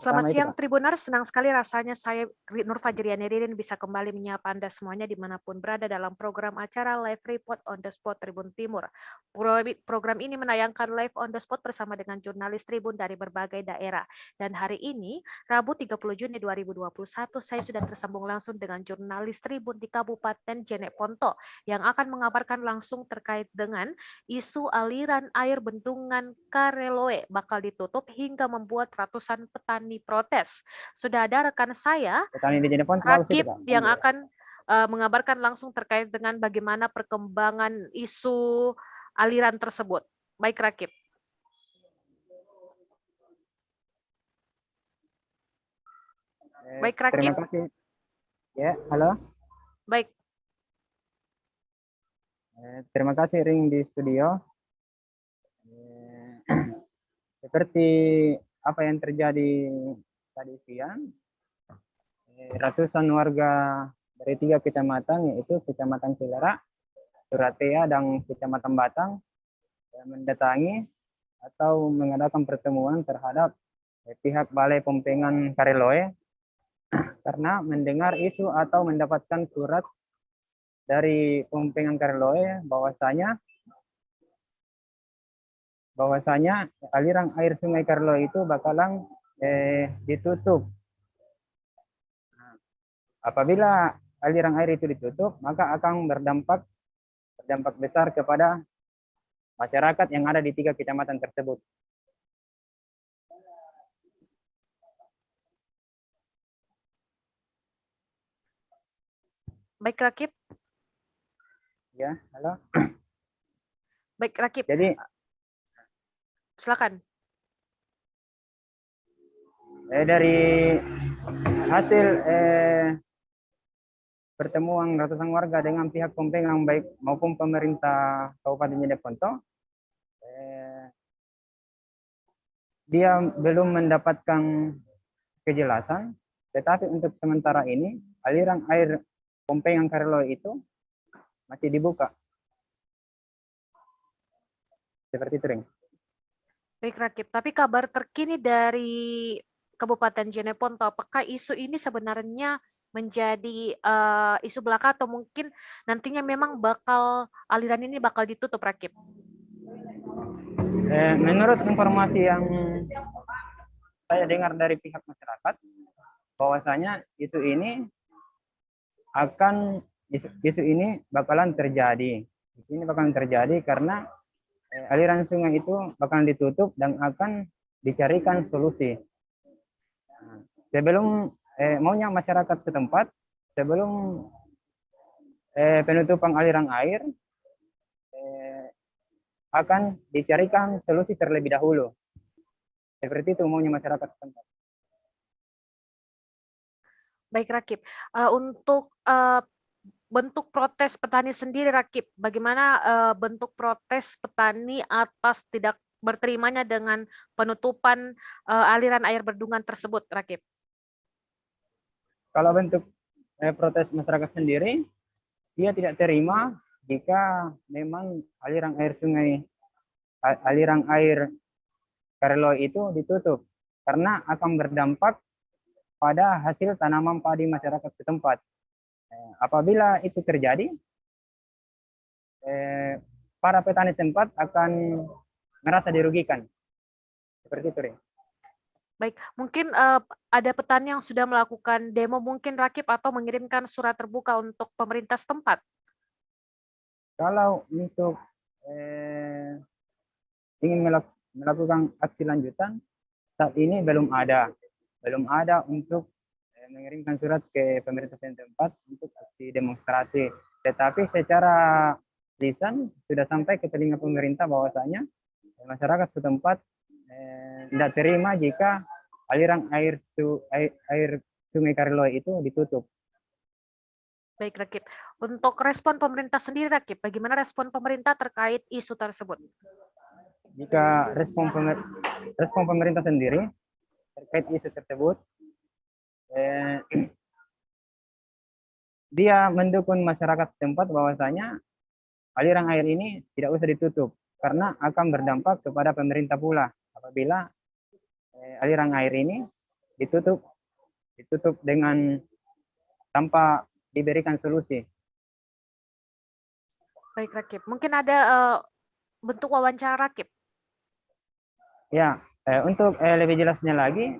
Selamat Pertama itu, siang Kak. Tribuners, senang sekali rasanya saya Nur Fajriani Ririn bisa kembali menyapa Anda semuanya dimanapun berada dalam program acara Live Report on the Spot Tribun Timur. Program ini menayangkan live on the spot bersama dengan jurnalis Tribun dari berbagai daerah. Dan hari ini, Rabu 30 Juni 2021, saya sudah tersambung langsung dengan jurnalis Tribun di Kabupaten Jeneponto yang akan mengabarkan langsung terkait dengan isu aliran air bendungan Kareloe bakal ditutup hingga membuat ratusan petani protes. Sudah ada rekan saya, Petani di Jeneponto bagus itu, Rakib, Kak. yang akan mengabarkan langsung terkait dengan bagaimana perkembangan isu aliran tersebut. Baik, Rakib. Baik, Terima Rakib. kasih. Ya, halo. Baik. Terima kasih Ring di studio. Seperti apa yang terjadi tadi siang, ratusan warga dari 3 kecamatan, yaitu Kecamatan Cilera, Suratea, dan Kecamatan Batang, mendatangi atau mengadakan pertemuan terhadap pihak Balai Pompengan Kareloe karena mendengar isu atau mendapatkan surat dari Pompengan Kareloe bahwasanya aliran air Sungai Kareloe itu bakalan ditutup. Apabila aliran air itu ditutup, maka akan berdampak besar kepada masyarakat yang ada di 3 kecamatan tersebut. Baik, Rakib. Ya, halo. Baik, Rakib. Jadi, silakan. Dari hasil pertemuan ratusan warga dengan pihak Pompengan baik maupun pemerintah Kabupaten Jeneponto, dia belum mendapatkan kejelasan, tetapi untuk sementara ini aliran air Pompengan Kareloe itu masih dibuka. Seperti itu, Ring. Baik, Rakib. Tapi kabar terkini dari Kabupaten Jeneponto, apakah isu ini sebenarnya menjadi isu belaka atau mungkin nantinya memang aliran ini bakal ditutup, Rakib? Menurut informasi yang saya dengar dari pihak masyarakat, bahwasanya isu ini bakalan terjadi. Isu ini bakalan terjadi karena aliran sungai itu bakalan ditutup dan akan dicarikan solusi. Sebelum maunya masyarakat setempat, sebelum penutupan aliran air akan dicarikan solusi terlebih dahulu. Seperti itu maunya masyarakat setempat. Baik, Rakib. Untuk bentuk protes petani sendiri, Rakib, bagaimana bentuk protes petani atas tidak berterimanya dengan penutupan aliran air bendungan tersebut, Rakib? Kalau bentuk protes masyarakat sendiri, dia tidak terima jika memang aliran air Kareloe itu ditutup karena akan berdampak pada hasil tanaman padi masyarakat setempat. Apabila itu terjadi, para petani setempat akan merasa dirugikan. Seperti itu, Ring. Baik, mungkin ada petani yang sudah melakukan demo mungkin, Rakib, atau mengirimkan surat terbuka untuk pemerintah setempat. Kalau untuk ingin melakukan aksi lanjutan, saat ini belum ada untuk mengirimkan surat ke pemerintah setempat untuk aksi demonstrasi. Tetapi secara lisan sudah sampai ke telinga pemerintah bahwasanya masyarakat setempat tidak terima jika aliran air Sungai Kareloe itu ditutup. Baik, Rakib. Untuk respon pemerintah sendiri, Rakib, bagaimana respon pemerintah terkait isu tersebut? Jika respon pemerintah sendiri terkait isu tersebut, dia mendukung masyarakat setempat bahwasanya aliran air ini tidak usah ditutup karena akan berdampak kepada pemerintah pula apabila aliran air ini ditutup ditutup dengan tanpa diberikan solusi. Baik, Rakib. Mungkin ada bentuk wawancara, Rakib. Ya, untuk lebih jelasnya lagi,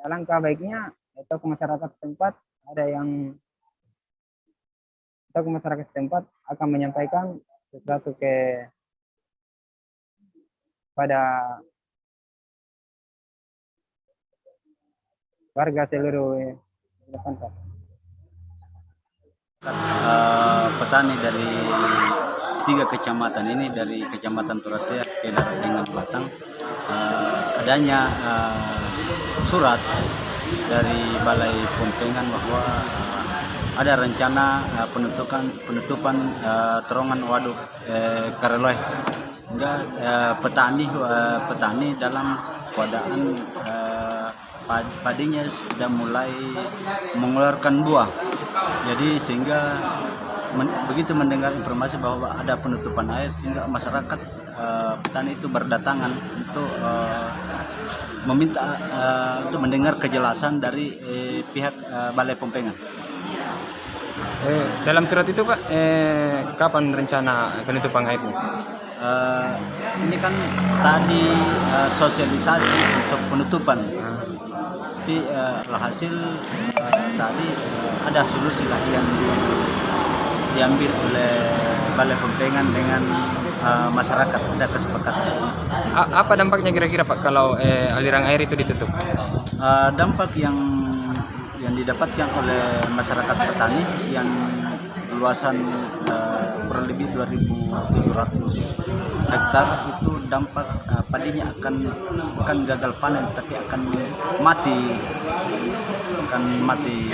alangkah baiknya tokoh masyarakat setempat ada yang tokoh masyarakat setempat akan menyampaikan sesuatu pada warga seluruh tempat. Petani dari 3 kecamatan ini, dari Kecamatan Turatea, Kelar, dengan Batang, adanya surat dari Balai Pompengan bahwa ada rencana penutupan terowongan waduk Kareloy, hingga petani dalam keadaan padinya sudah mulai mengeluarkan buah. Jadi sehingga begitu mendengar informasi bahwa ada penutupan air, sehingga masyarakat petani itu berdatangan untuk meminta untuk mendengar kejelasan dari pihak Balai Pompengan. Dalam surat itu Pak, kapan rencana penutupan airnya? Ini kan tadi sosialisasi untuk penutupan, tapi alhasil tadi ada solusi lah yang diambil oleh Balai Pompengan dengan masyarakat, ada kesepakatan. Apa dampaknya kira-kira Pak kalau aliran air itu ditutup? Dampak yang didapatkan oleh masyarakat petani yang luasan kurang lebih 2.700 hektar itu dampak padinya akan gagal panen, tapi akan mati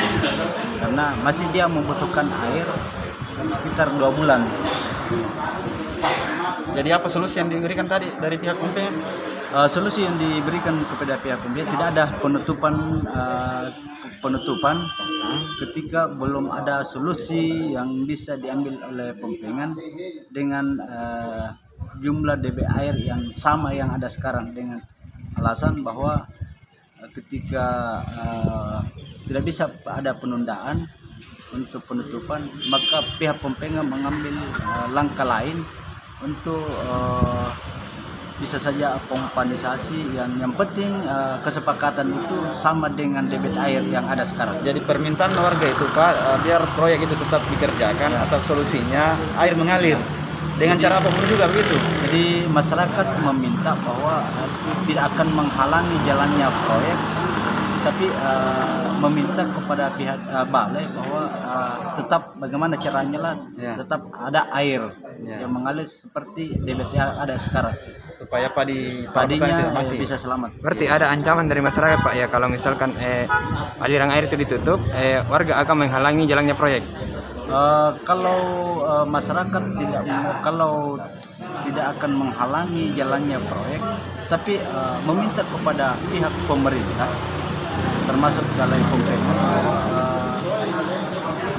karena masih dia membutuhkan air sekitar 2 bulan. Jadi apa solusi yang diberikan tadi dari pihak Pompengan? Solusi yang diberikan kepada pihak Pompengan, tidak ada penutupan ketika belum ada solusi yang bisa diambil oleh Pompengan dengan jumlah debit air yang sama yang ada sekarang, dengan alasan bahwa ketika tidak bisa ada penundaan untuk penutupan, maka pihak Pompengan mengambil langkah lain untuk bisa saja pompanisasi, yang penting kesepakatan itu sama dengan debit air yang ada sekarang. Jadi permintaan warga itu Pak, biar proyek itu tetap dikerjakan, asal solusinya air mengalir dengan cara apapun juga begitu. Jadi masyarakat meminta bahwa tidak akan menghalangi jalannya proyek, tapi meminta kepada pihak balai bahwa tetap bagaimana caranya lah, tetap ada air yang mengalir seperti debit yang ada sekarang, Supaya padinya bisa selamat. Berarti ada ancaman dari masyarakat Pak ya, kalau misalkan aliran air itu ditutup, warga akan menghalangi jalannya proyek. Kalau masyarakat kalau tidak akan menghalangi jalannya proyek, tapi meminta kepada pihak pemerintah termasuk Balai Pompengan,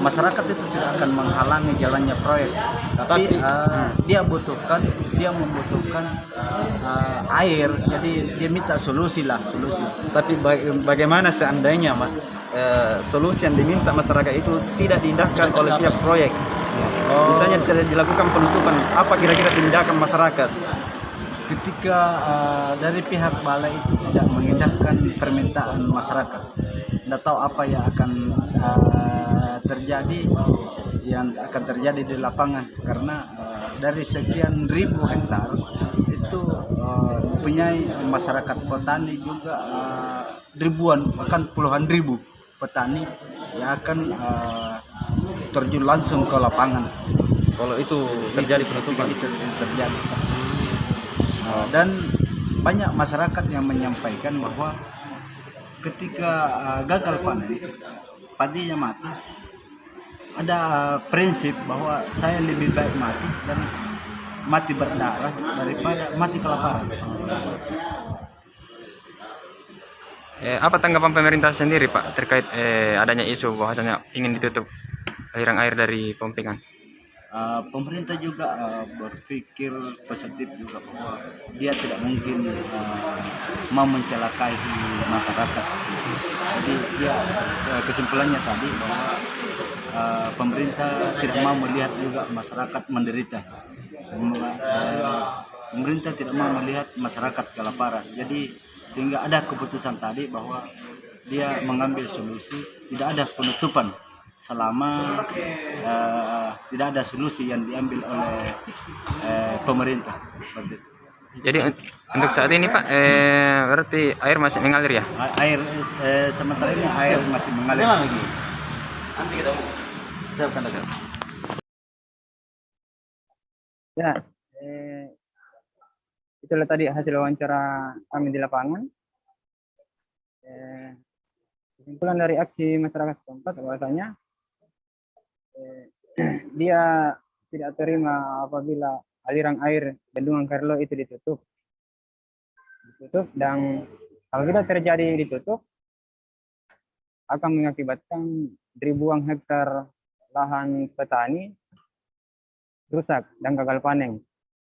masyarakat itu tidak akan menghalangi jalannya proyek, tapi dia membutuhkan air, jadi dia minta solusi. Tapi bagaimana seandainya solusi yang diminta masyarakat itu tidak diindahkan oleh pihak proyek? Misalnya tidak dilakukan penutupan, apa kira-kira tindakan masyarakat? Ketika dari pihak balai itu tidak mengindahkan permintaan masyarakat, tidak tahu apa yang akan terjadi di lapangan, karena dari sekian ribu hektar itu mempunyai masyarakat petani juga ribuan, bahkan puluhan ribu petani yang akan terjun langsung ke lapangan Kalau itu terjadi penutupan, itu terjadi. Dan banyak masyarakat yang menyampaikan bahwa ketika gagal panen, padinya mati, ada prinsip bahwa saya lebih baik mati dan mati berdarah daripada mati kelaparan. Apa tanggapan pemerintah sendiri Pak terkait adanya isu bahwasanya ingin ditutup aliran air dari Pompengan? pemerintah juga berpikir positif juga bahwa dia tidak mungkin mau mencelakai masyarakat. Jadi dia kesimpulannya tadi bahwa pemerintah tidak mau melihat juga masyarakat menderita. Pemerintah tidak mau melihat masyarakat kelaparan. Jadi sehingga ada keputusan tadi bahwa dia mengambil solusi tidak ada penutupan selama tidak ada solusi yang diambil oleh pemerintah. Jadi untuk saat ini Pak, berarti air masih mengalir ya? Air sementara ini air masih mengalir lagi. Nanti kita siapkan lagi. Ya, itulah tadi hasil wawancara kami di lapangan. Kesimpulan dari aksi masyarakat setempat bahwasanya dia tidak terima apabila aliran air bendungan Karelo itu ditutup, dan apabila terjadi ditutup akan mengakibatkan ribuan hektar lahan petani rusak dan gagal panen,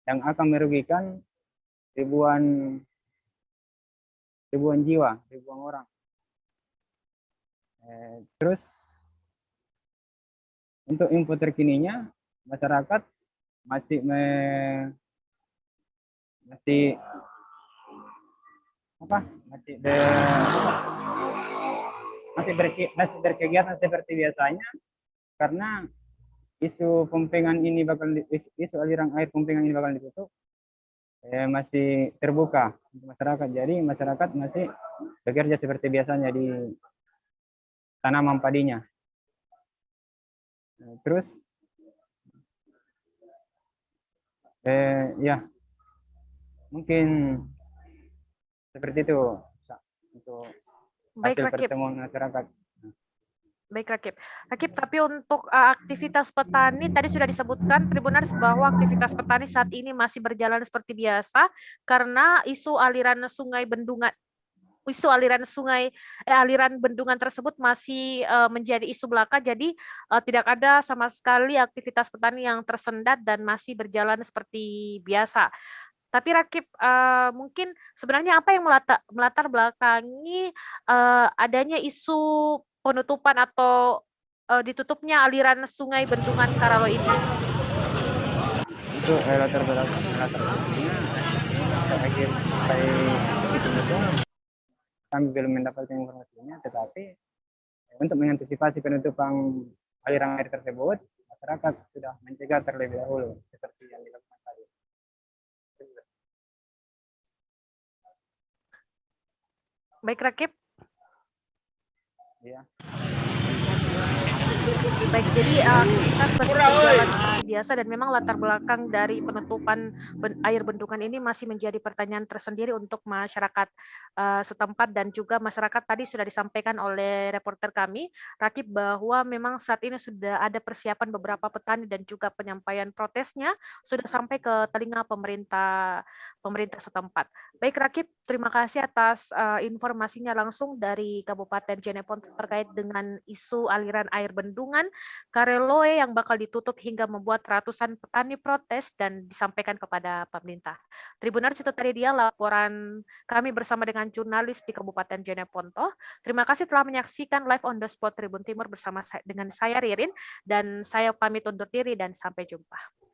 yang akan merugikan ribuan jiwa, ribuan orang. Terus untuk info terkininya, masyarakat masih berkegiatan seperti biasanya, karena isu aliran air pempengan ini bakal ditutup masih terbuka untuk masyarakat. Jadi masyarakat masih bekerja seperti biasanya di tanaman padinya. Terus ya mungkin seperti itu untuk hasil pertemuan masyarakat. Baik, Rakib, tapi untuk aktivitas petani tadi sudah disebutkan Tribunaris bahwa aktivitas petani saat ini masih berjalan seperti biasa karena aliran bendungan tersebut masih menjadi isu belaka. Jadi tidak ada sama sekali aktivitas petani yang tersendat dan masih berjalan seperti biasa. Tapi Rakib, mungkin sebenarnya apa yang melatar belakangi adanya isu penutupan atau ditutupnya aliran sungai bendungan Karelo ini? Itu latar belakangnya kami belum mendapatkan informasinya, tetapi untuk mengantisipasi penutupan aliran air tersebut, masyarakat sudah mencegah terlebih dahulu seperti yang dilakukan tadi. Baik, Rakib. Ya. Baik, jadi aktivitas masih berjalan seperti biasa dan memang latar belakang dari penutupan air bendungan ini masih menjadi pertanyaan tersendiri untuk masyarakat setempat, dan juga masyarakat tadi sudah disampaikan oleh reporter kami, Rakib, bahwa memang saat ini sudah ada persiapan beberapa petani dan juga penyampaian protesnya sudah sampai ke telinga pemerintah setempat. Baik, Rakib, terima kasih atas informasinya langsung dari Kabupaten Jeneponto terkait dengan isu aliran air bendungan Karelo yang bakal ditutup hingga membuat ratusan petani protes dan disampaikan kepada pemerintah. Tribunaris, itu tadi dia laporan kami bersama dengan jurnalis di Kabupaten Jeneponto. Terima kasih telah menyaksikan live on the spot Tribun Timur bersama dengan saya Ririn, dan saya pamit undur diri dan sampai jumpa.